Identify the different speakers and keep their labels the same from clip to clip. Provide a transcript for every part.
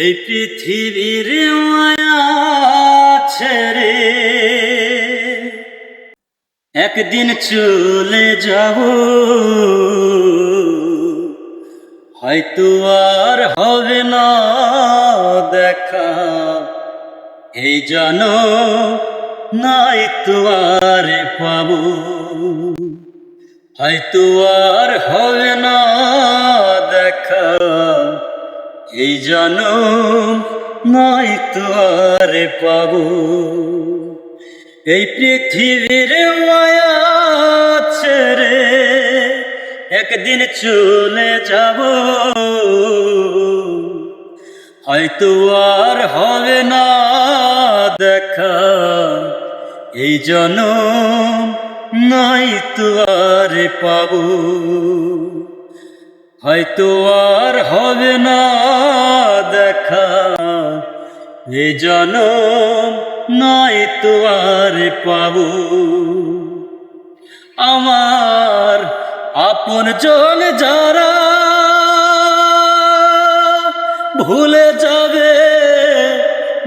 Speaker 1: এই পৃথিবীর মায়া ছেড়ে একদিন চলে যাব, হয়তো আর হবে না দেখা। এই জনম নাই তো আর পাবো, হয়তো আর হবে না দেখা। এই জনম নাই তো আর পাবো। এই পৃথিবীর মায়া ছেড়ে একদিন চলে যাব, হয়তো আর হবে না দেখা। এই জনম নাই তো আর পাবো, হয়তো আর হবে না দেখা। এ জনম নাই তো আর পাবো। আমার আপন জন যারা ভুলে যাবে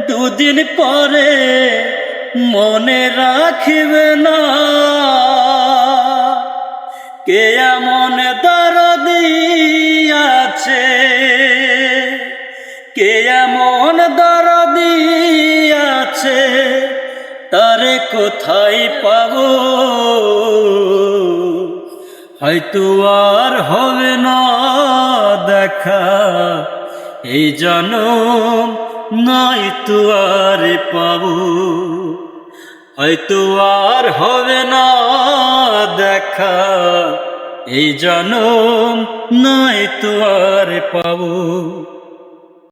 Speaker 1: দুদিন পরে, মনে রাখিবে না। কে এমন দরদি আছে, কে এমন দরদি আছে, তারে কোথায় পাবো। হয়তো আর হবে না দেখা। এই জনম নাই তো আর পাবো, হয়তো আর হবে না দেখা। এই জনম নাই তো আর পাবো।